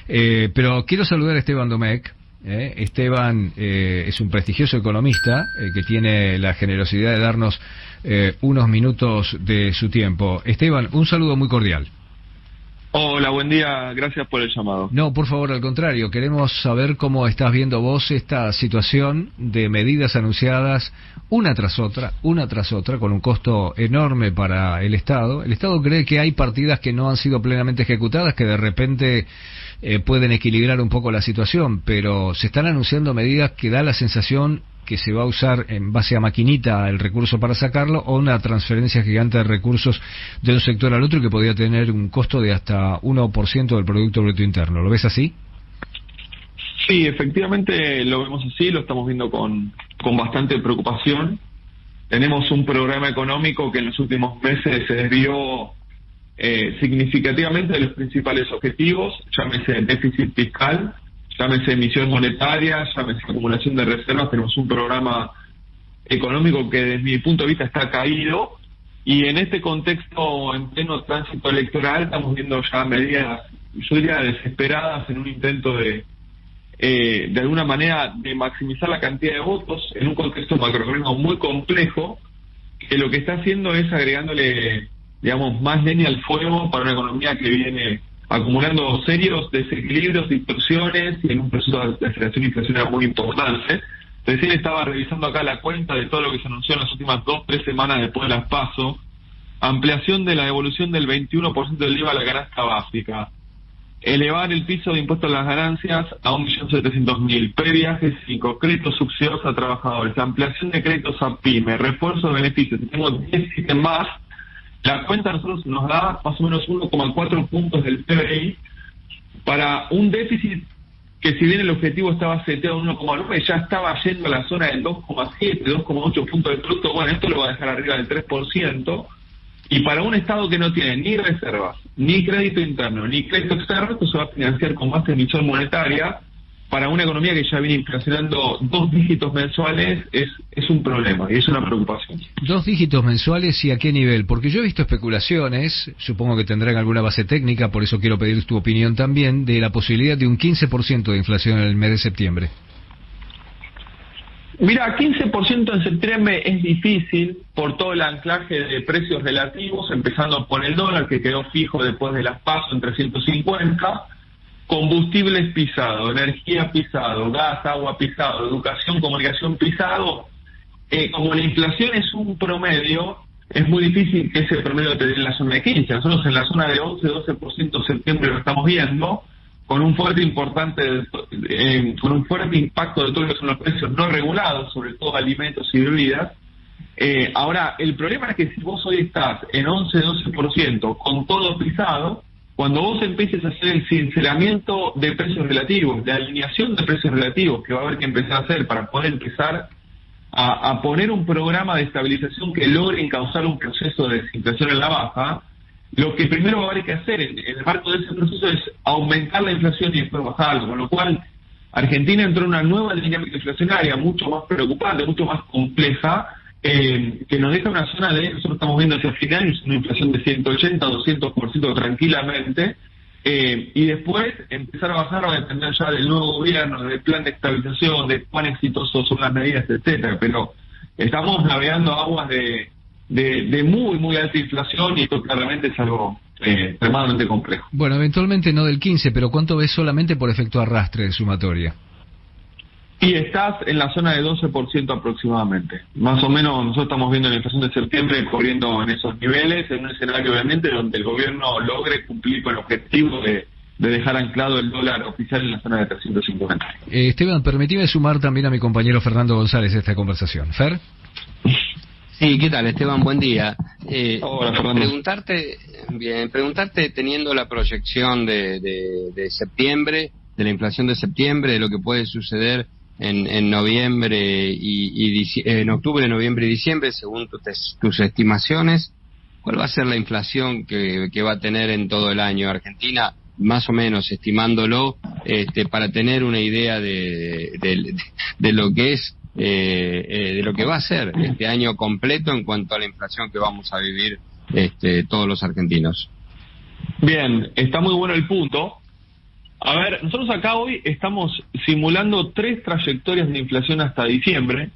Pero quiero saludar a Esteban Domecq. Esteban es un prestigioso economista que tiene la generosidad de darnos unos minutos de su tiempo. Esteban, un saludo muy cordial. Hola, buen día, gracias por el llamado. No, por favor, al contrario, queremos saber cómo estás viendo vos esta situación de medidas anunciadas una tras otra, con un costo enorme para el Estado. El Estado cree que hay partidas que no han sido plenamente ejecutadas, que de repente pueden equilibrar un poco la situación, pero se están anunciando medidas que da la sensación que se va a usar en base a maquinita el recurso para sacarlo, o una transferencia gigante de recursos de un sector al otro que podría tener un costo de hasta 1% del Producto Bruto Interno. ¿Lo ves así? Sí, efectivamente lo vemos así, lo estamos viendo con bastante preocupación. Tenemos un programa económico que en los últimos meses se desvió significativamente de los principales objetivos, llámese déficit fiscal, llámese emisión monetaria, llámese acumulación de reservas. Tenemos un programa económico que desde mi punto de vista está caído, y en este contexto, en pleno tránsito electoral, estamos viendo ya medidas, yo diría, desesperadas en un intento de alguna manera de maximizar la cantidad de votos en un contexto macroeconómico muy complejo, que lo que está haciendo es agregándole, digamos, más leña al fuego para una economía que viene acumulando serios desequilibrios, distorsiones, y en un proceso de aceleración inflacionaria muy importante. Recién estaba revisando acá la cuenta de todo lo que se anunció en las últimas 2-3 semanas después de las PASO. Ampliación de la devolución del 21% del IVA a la canasta básica. Elevar el piso de impuestos a las ganancias a 1.700.000. Previaje 5. Créditos subsidiados a trabajadores. Ampliación de créditos a PYME. Refuerzo de beneficios. Si tengo 10 ítems más, la cuenta a nosotros nos da más o menos 1,4 puntos del PBI para un déficit que, si bien el objetivo estaba seteado en 1,9, ya estaba yendo a la zona del 2,7, 2,8 puntos del producto. Bueno, esto lo va a dejar arriba del 3%, y para un Estado que no tiene ni reservas, ni crédito interno, ni crédito externo, esto se va a financiar con más emisión monetaria. Para una economía que ya viene inflacionando 2 dígitos mensuales, es un problema y es una preocupación. 2 dígitos mensuales, ¿y a qué nivel? Porque yo he visto especulaciones, supongo que tendrán alguna base técnica, por eso quiero pedir tu opinión también, de la posibilidad de un 15% de inflación en el mes de septiembre. Mira, 15% en septiembre es difícil por todo el anclaje de precios relativos, empezando por el dólar, que quedó fijo después de las PASO en 350, combustibles pisado, energía pisado, gas, agua pisado, educación, comunicación pisado. Como la inflación es un promedio, es muy difícil que ese promedio te dé en la zona de 15. Nosotros en la zona de 11-12% en septiembre lo estamos viendo, con un fuerte con un fuerte impacto de todo lo que son los precios no regulados, sobre todo alimentos y bebidas. Ahora, el problema es que si vos hoy estás en 11-12% con todo pisado, cuando vos empieces a hacer el sinceramiento de precios relativos, de alineación de precios relativos que va a haber que empezar a hacer para poder empezar a poner un programa de estabilización que logre encauzar un proceso de desinflación en la baja, lo que primero va a haber que hacer en el marco de ese proceso es aumentar la inflación y después bajarlo, con lo cual Argentina entró en una nueva dinámica inflacionaria mucho más preocupante, mucho más compleja, que nos deja una zona nosotros estamos viendo hacia fin de año una inflación de 180-200% tranquilamente, y después empezar a bajar va a depender ya del nuevo gobierno, del plan de estabilización, de cuán exitosos son las medidas, etcétera. Pero estamos navegando aguas de muy, muy alta inflación, y esto claramente es algo extremadamente complejo. Bueno, eventualmente no del 15, pero ¿cuánto ves solamente por efecto arrastre de sumatoria? Y estás en la zona de 12% aproximadamente. Más o menos nosotros estamos viendo la inflación de septiembre corriendo en esos niveles, en un escenario obviamente donde el gobierno logre cumplir con el objetivo de dejar anclado el dólar oficial en la zona de 350. Esteban, permitime sumar también a mi compañero Fernando González a esta conversación. ¿Fer? Sí, ¿qué tal, Esteban? Buen día. Hola, Fernando. Preguntarte, teniendo la proyección de septiembre, de la inflación de septiembre, de lo que puede suceder en noviembre en octubre, noviembre y diciembre, según tus estimaciones, ¿cuál va a ser la inflación que va a tener en todo el año Argentina, más o menos estimándolo, para tener una idea de lo que es, de lo que va a ser este año completo en cuanto a la inflación que vamos a vivir todos los argentinos? Bien, está muy bueno el punto. A ver, nosotros acá hoy estamos simulando 3 trayectorias de inflación hasta diciembre,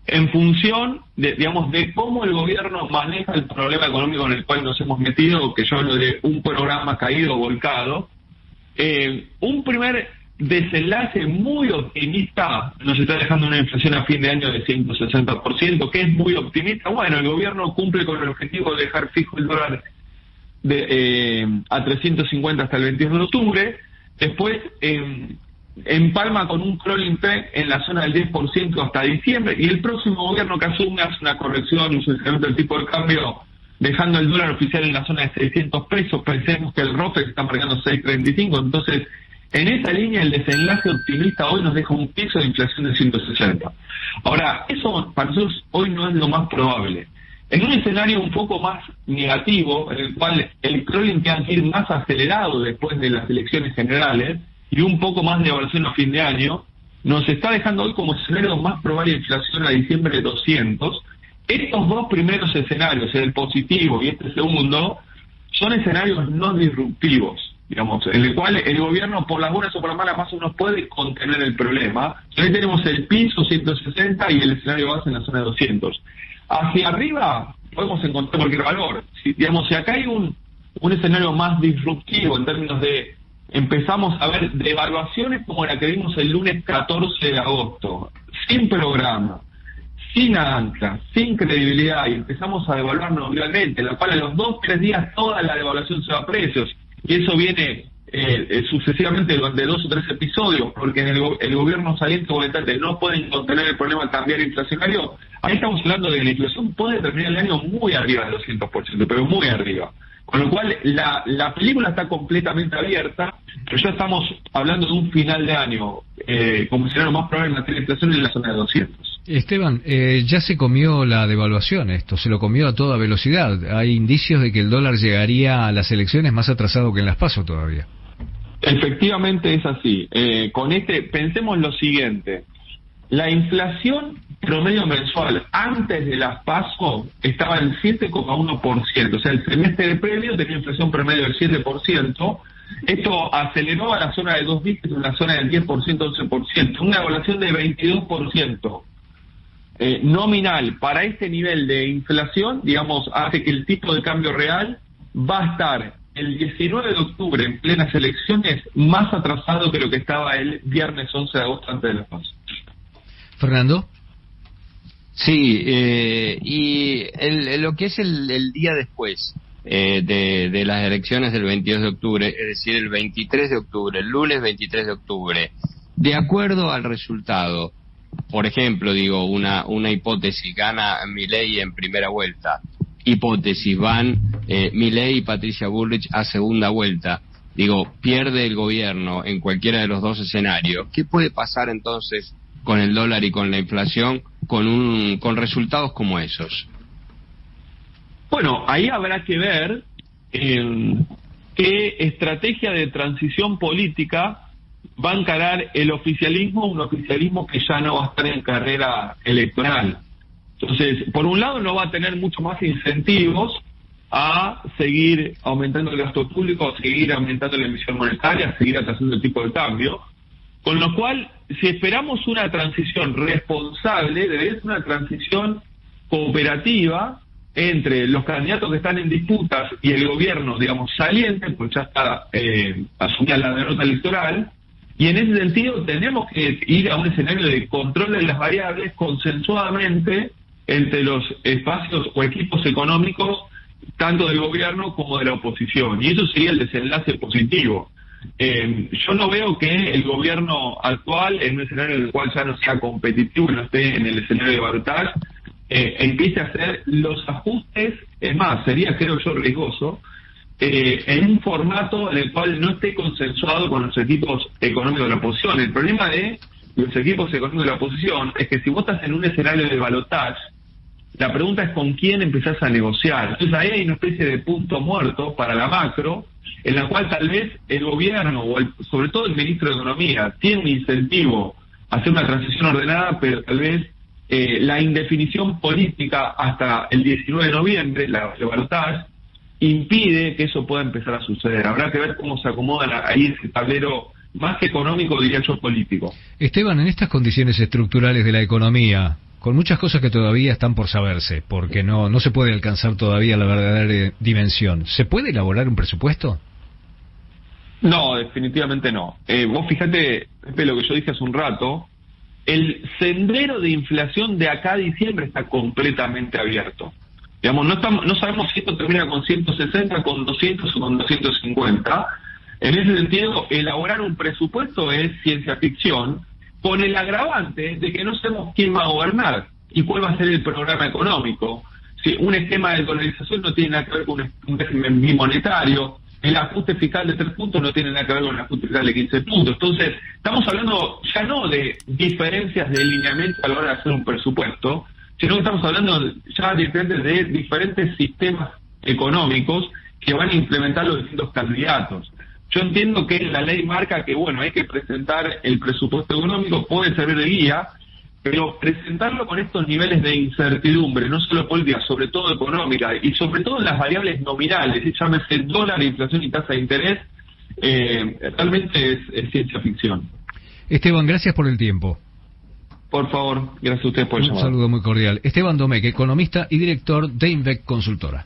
en función de, digamos, de cómo el gobierno maneja el problema económico en el cual nos hemos metido, que yo hablo de un programa caído, volcado. Un primer desenlace muy optimista nos está dejando una inflación a fin de año de 160%, que es muy optimista. Bueno, el gobierno cumple con el objetivo de dejar fijo el dólar a 350 hasta el 22 de octubre. Después empalma con un crawling peg en la zona del 10% hasta diciembre, y el próximo gobierno que asume hace una corrección y un sucesivamente del tipo de cambio, dejando el dólar oficial en la zona de 600 pesos. Pensemos que el ROFEX está marcando 6.35, entonces en esa línea el desenlace optimista hoy nos deja un piso de inflación de 160. Ahora, eso para nosotros hoy no es lo más probable. En un escenario un poco más negativo, en el cual el crawling tiene que ir más acelerado después de las elecciones generales y un poco más de evaluación a fin de año, nos está dejando hoy como escenario más probable de inflación a diciembre de 200. Estos 2 primeros escenarios, el positivo y este segundo, son escenarios no disruptivos, digamos, en el cual el gobierno, por las buenas o por las malas, más o menos puede contener el problema. Hoy tenemos el piso 160 y el escenario base en la zona de 200. Hacia arriba podemos encontrar cualquier valor. Si acá hay un escenario más disruptivo en términos de empezamos a ver devaluaciones como la que vimos el lunes 14 de agosto, sin programa, sin ancla, sin credibilidad, y empezamos a devaluarnos realmente, en la cual a los 2-3 días toda la devaluación se va a precios, y eso viene sucesivamente durante 2 o 3 episodios, porque el gobierno saliente monetario no pueden contener el problema cambiario inflacionario. Ahí estamos hablando de que la inflación puede terminar el año muy arriba del 200%, pero muy arriba. Con lo cual, la película está completamente abierta, pero ya estamos hablando de un final de año, como escenario más probable en materia de inflación en la zona de 200. Esteban, ya se comió la devaluación, esto se lo comió a toda velocidad. Hay indicios de que el dólar llegaría a las elecciones más atrasado que en las PASO todavía. Efectivamente es así. Pensemos lo siguiente. La inflación promedio mensual antes de las PASO estaba en 7,1%. O sea, el semestre previo tenía inflación promedio del 7%. Esto aceleró a la zona de 2 dígitos, en la zona del 10%, 11%. Una evaluación de 22%. Nominal para este nivel de inflación, digamos, hace que el tipo de cambio real va a estar el 19 de octubre, en plenas elecciones, más atrasado que lo que estaba el viernes 11 de agosto antes de las PASO. Fernando. Sí, y lo que es el día después de las elecciones del 22 de octubre, es decir, el 23 de octubre, el lunes 23 de octubre, de acuerdo al resultado, por ejemplo, digo, una hipótesis, gana Milei en primera vuelta, hipótesis, van Milei y Patricia Bullrich a segunda vuelta, digo, pierde el gobierno en cualquiera de los 2 escenarios, ¿qué puede pasar entonces con el dólar y con la inflación con resultados como esos? Bueno, ahí habrá que ver qué estrategia de transición política va a encarar el oficialismo, un oficialismo que ya no va a estar en carrera electoral. Entonces, por un lado no va a tener mucho más incentivos a seguir aumentando el gasto público, a seguir aumentando la emisión monetaria, a seguir atrasando el tipo de cambio, con lo cual, si esperamos una transición responsable, debe ser una transición cooperativa entre los candidatos que están en disputas y el gobierno, digamos, saliente, pues ya está asumida la derrota electoral, y en ese sentido tenemos que ir a un escenario de control de las variables consensuadamente entre los espacios o equipos económicos, tanto del gobierno como de la oposición, y eso sería el desenlace positivo. Yo no veo que el gobierno actual, en un escenario en el cual ya no sea competitivo y no esté en el escenario de balotaje, empiece a hacer los ajustes, es más, sería, creo yo, riesgoso, en un formato en el cual no esté consensuado con los equipos económicos de la oposición. El problema de los equipos económicos de la oposición es que si vos estás en un escenario de balotaje, la pregunta es con quién empezás a negociar. Entonces ahí hay una especie de punto muerto para la macro, en la cual tal vez el gobierno, o sobre todo el ministro de Economía, tiene un incentivo a hacer una transición ordenada, pero tal vez la indefinición política hasta el 19 de noviembre, la balotaje, impide que eso pueda empezar a suceder. Habrá que ver cómo se acomoda ahí ese tablero más que económico, diría yo, político. Esteban, en estas condiciones estructurales de la economía, con muchas cosas que todavía están por saberse, porque no se puede alcanzar todavía la verdadera dimensión, ¿se puede elaborar un presupuesto? No, definitivamente no. Vos fíjate, Pepe, lo que yo dije hace un rato, el sendero de inflación de acá a diciembre está completamente abierto. Digamos, no sabemos si esto termina con 160, con 200 o con 250. En ese sentido, elaborar un presupuesto es ciencia ficción, con el agravante de que no sabemos quién va a gobernar y cuál va a ser el programa económico. Si un esquema de dolarización no tiene nada que ver con un régimen bimonetario, el ajuste fiscal de 3 puntos no tiene nada que ver con el ajuste fiscal de 15 puntos. Entonces, estamos hablando ya no de diferencias de lineamiento a la hora de hacer un presupuesto, sino que estamos hablando ya de diferentes sistemas económicos que van a implementar los distintos candidatos. Yo entiendo que la ley marca que, bueno, hay que presentar el presupuesto económico, puede servir de guía, pero presentarlo con estos niveles de incertidumbre, no solo política, sobre todo económica, y sobre todo en las variables nominales, llámese dólar, inflación y tasa de interés, realmente es ciencia ficción. Esteban, gracias por el tiempo. Por favor, gracias a ustedes por el llamado. Un saludo muy cordial. Esteban Domecq, economista y director de Invec Consultora.